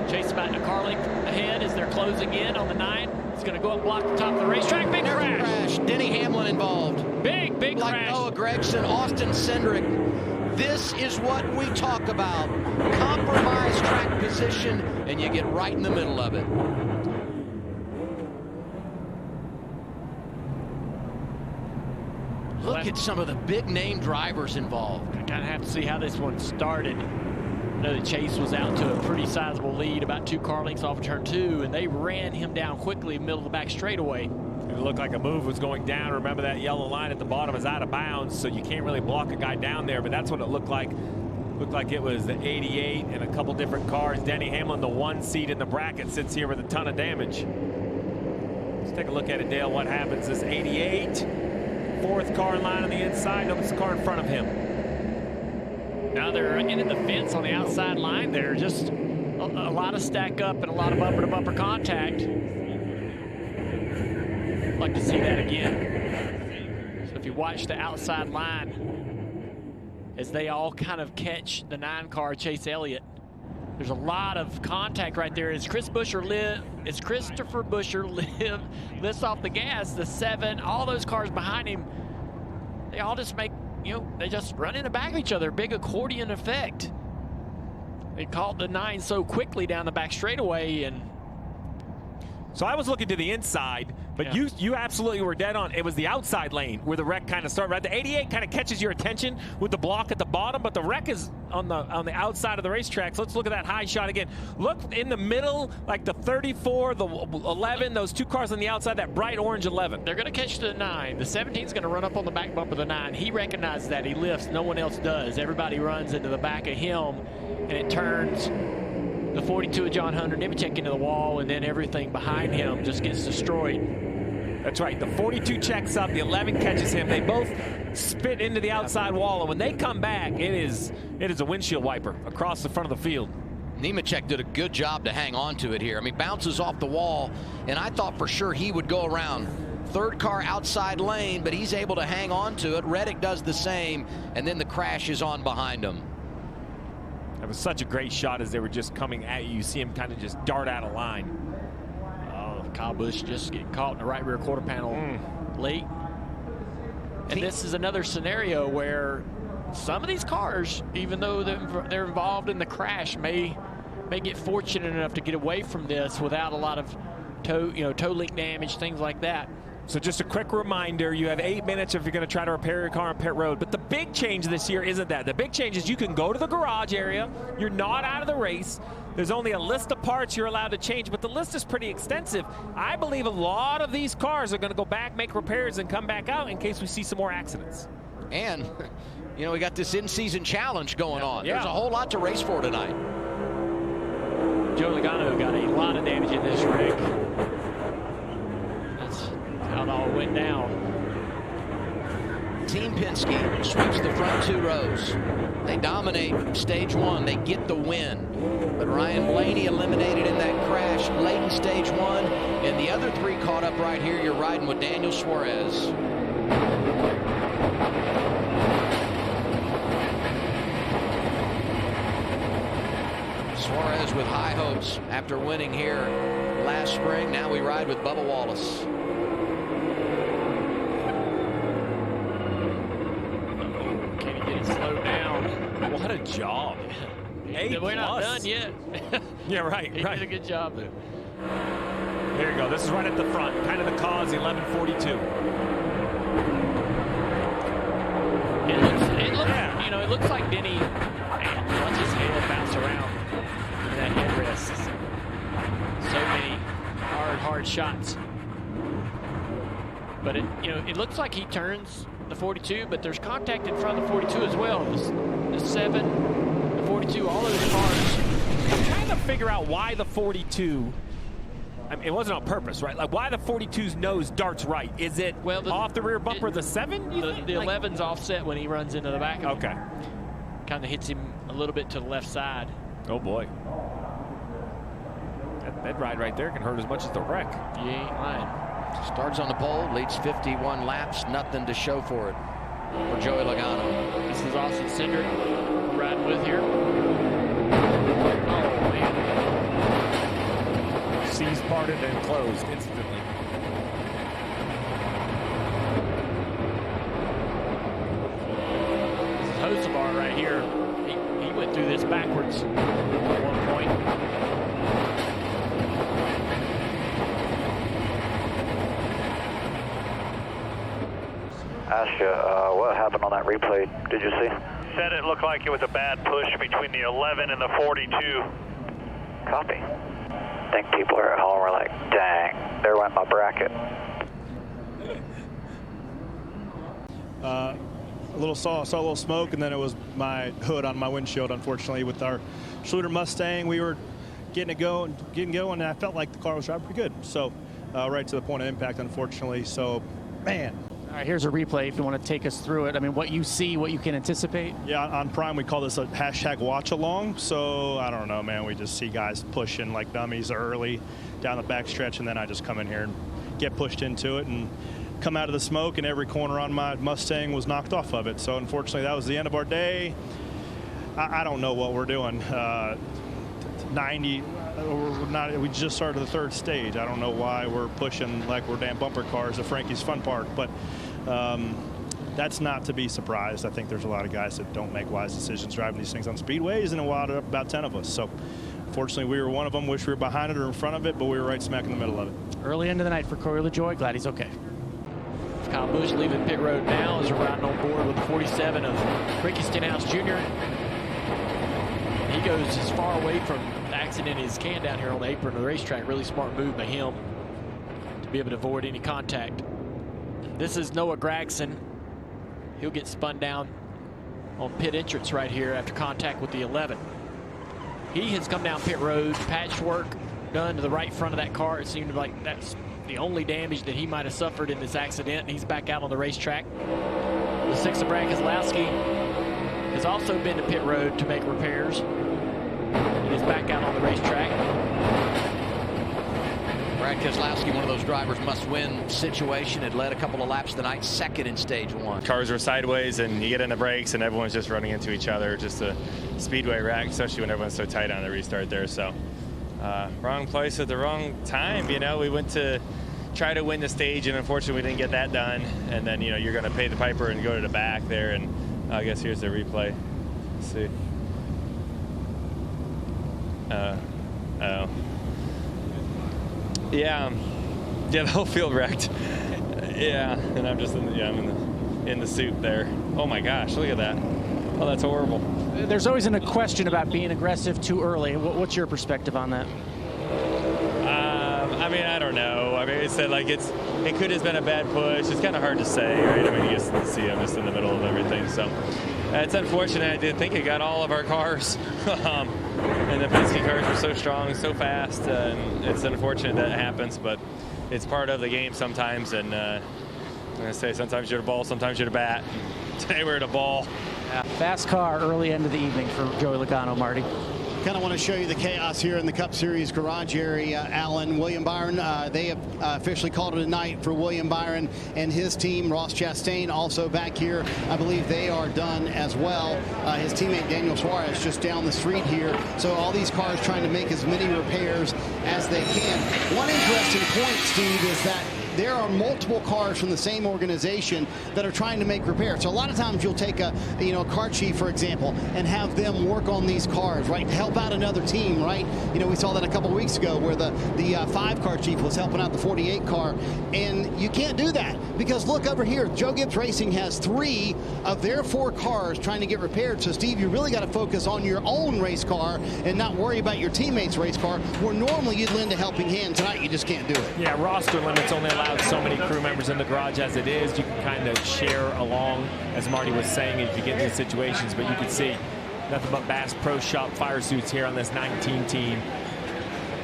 Chase about a car length ahead as they're closing in on the 9. He's going to go up, block the top of the racetrack. Big crash. Denny Hamlin involved. Big like crash. Noah Gragson, Austin Cindric. This is what we talk about. Compromise track position, and you get right in the middle of it. Look at some of the big-name drivers involved. I kind of have to see how this one started. I know that Chase was out to a pretty sizable lead, about 2 car lengths off of turn 2, and they ran him down quickly in the middle of the back straightaway. It looked like a move was going down. Remember, that yellow line at the bottom is out of bounds, so you can't really block a guy down there, but that's what it looked like. Looked like it was the 88 and a couple different cars. Denny Hamlin, the 1 seat in the bracket, sits here with a ton of damage. Let's take a look at it, Dale. What happens? This 88, 4th car in line on the inside. Notice the car in front of him. Now they're into the fence on the outside line. They're just a lot of stack up and a lot of bumper-to-bumper contact. I'd like to see that again. So if you watch the outside line, as they all kind of catch the 9 car, Chase Elliott, there's a lot of contact right there. As Christopher Buescher lifts off the gas, the 7, all those cars behind him, they all just make, they just run in the back of each other. Big accordion effect. They caught the 9 so quickly down the back straightaway. And so I was looking to the inside, but yeah, you absolutely were dead on. It was the outside lane where the wreck kind of started. Right, the 88 kind of catches your attention with the block at the bottom, but the wreck is on the outside of the racetrack. So let's look at that high shot again. Look in the middle, like the 34, the 11, those 2 cars on the outside, that bright orange 11. They're going to catch the 9. The 17 is going to run up on the back bumper of the 9. He recognizes that. He lifts. No one else does. Everybody runs into the back of him, and it turns the 42 of John Hunter Nemechek into the wall, and then everything behind him just gets destroyed. That's right. The 42 checks up. The 11 catches him. They both spit into the outside wall, and when they come back, it is a windshield wiper across the front of the field. Nemechek did a good job to hang on to it here. I mean, bounces off the wall, and I thought for sure he would go around. 3rd car outside lane, but he's able to hang on to it. Reddick does the same, and then the crash is on behind him. That was such a great shot as they were just coming at you. You see him kind of just dart out of line. Kyle Busch just getting caught in the right rear quarter panel late. And this is another scenario where some of these cars, even though they're involved in the crash, may get fortunate enough to get away from this without a lot of toe link damage, things like that. So just a quick reminder, you have 8 minutes if you're going to try to repair your car on pit road. But the big change this year isn't that. The big change is you can go to the garage area. You're not out of the race. There's only a list of parts you're allowed to change, but the list is pretty extensive. I believe a lot of these cars are going to go back, make repairs, and come back out in case we see some more accidents. And, we got this in-season challenge going on. There's a whole lot to race for tonight. Joe Logano got a lot of damage in this wreck. That's how it all went down. Team Penske sweeps the front 2 rows. They dominate stage 1. They get the win. But Ryan Blaney eliminated in that crash late in stage 1. And the other 3 caught up right here. You're riding with Daniel Suarez. Suarez with high hopes after winning here last spring. Now we ride with Bubba Wallace. Slow down. What a job. We're not done yet. Yeah, right. He did a good job. There you go. This is right at the front. Kind of the cause, 1142. It looks like Denny lets his head bounce around in that headrest. So many hard shots. But it looks like he turns the 42, but there's contact in front of the 42 as well. The 7, the 42, all those cars. I'm trying to figure out why the 42, I mean, it wasn't on purpose, right? Like, why the 42's nose darts right? Is it off the rear bumper of the 7? The 11's offset when he runs into the back of him. Okay. Kind of hits him a little bit to the left side. Oh, boy. That ride right there can hurt as much as the wreck. You ain't lying. Starts on the pole, leads 51 laps, nothing to show for it for Joey Logano. This is Austin Cindric riding with here. Oh, man. restarted and closed instantly. Hocevar right here. He went through this backwards at one point. Asked you what happened on that replay. Did you see? Said it looked like it was a bad push between the 11 and the 42. Copy. I think people are at home were like, dang, there went my bracket. Saw a little smoke, and then it was my hood on my windshield. Unfortunately, with our Schluter Mustang, we were getting going, and I felt like the car was driving pretty good. So right to the point of impact, unfortunately. So, man. All right, here's a replay if you want to take us through it. I mean, what you see, what you can anticipate. Yeah, on Prime, we call this a hashtag watch along. So I don't know, man. We just see guys pushing like dummies early down the back stretch, and then I just come in here and get pushed into it and come out of the smoke, and every corner on my Mustang was knocked off of it. So unfortunately, that was the end of our day. I don't know what we're doing. 90, we just started the third stage. I don't know why we're pushing like we're damn bumper cars at Frankie's Fun Park, but that's not to be surprised. I think there's a lot of guys that don't make wise decisions driving these things on speedways, and about 10 of us. So fortunately, we were one of them. Wish we were behind it or in front of it, but we were right smack in the middle of it. Early into the night for Corey LaJoie. Glad he's okay. Kyle Busch leaving pit road now as we're riding on board with the 47 of Ricky Stenhouse Jr. He goes as far away from the accident as he can down here on the apron of the racetrack. Really smart move by him to be able to avoid any contact. This is Noah Gragson. He'll get spun down on pit entrance right here after contact with the 11. He has come down pit road, patchwork done to the right front of that car. It seemed like that's the only damage that he might have suffered in this accident. He's back out on the racetrack. The 6 of Brad Keselowski has also been to pit road to make repairs. He is back out on the racetrack. Brad Keselowski, one of those drivers must-win situation, had led a couple of laps tonight, second in stage 1. Cars were sideways, and you get in the brakes, and everyone's just running into each other. Just a speedway wreck, especially when everyone's so tight on the restart there. So wrong place at the wrong time. You know, we went to try to win the stage, and unfortunately we didn't get that done. And then, you know, you're going to pay the piper and go to the back there. And I guess here's the replay. Let's see. Yeah, the whole field wrecked. Yeah, and I'm just I'm in the soup there. Oh my gosh, look at that. Oh, that's horrible. There's always a question about being aggressive too early. What's your perspective on that? I mean, I don't know. I mean, it said like it could have been a bad push. It's kind of hard to say, right? I mean, you just see I'm just in the middle of everything. So it's unfortunate. I did think it got all of our cars. And the Penske cars were so strong, so fast. And it's unfortunate that it happens, but it's part of the game sometimes. And I'm going to say sometimes you're the ball, sometimes you're the bat. Today we're the ball. Yeah. Fast car early end of the evening for Joey Logano, Marty. Kind of want to show you the chaos here in the Cup Series garage area, Alan. William Byron, they have officially called it a night for William Byron and his team. Ross Chastain also back here. I believe they are done as well. His teammate Daniel Suarez just down the street here. So all these cars trying to make as many repairs as they can. One interesting point, Steve, is that there are multiple cars from the same organization that are trying to make repairs. So a lot of times you'll take a car chief, for example, and have them work on these cars, right? Help out another team, right? You know, we saw that a couple weeks ago where the 5-car chief was helping out the 48 car, and you can't do that because look over here, Joe Gibbs Racing has 3 of their 4 cars trying to get repaired. So Steve, you really got to focus on your own race car and not worry about your teammate's race car, where normally you'd lend a helping hand. Tonight you just can't do it. Yeah, roster limits only allow so many crew members in the garage as it is. You can kind of share along, as Marty was saying, if you get into situations. But you can see nothing but Bass Pro Shop fire suits here on this 19 team.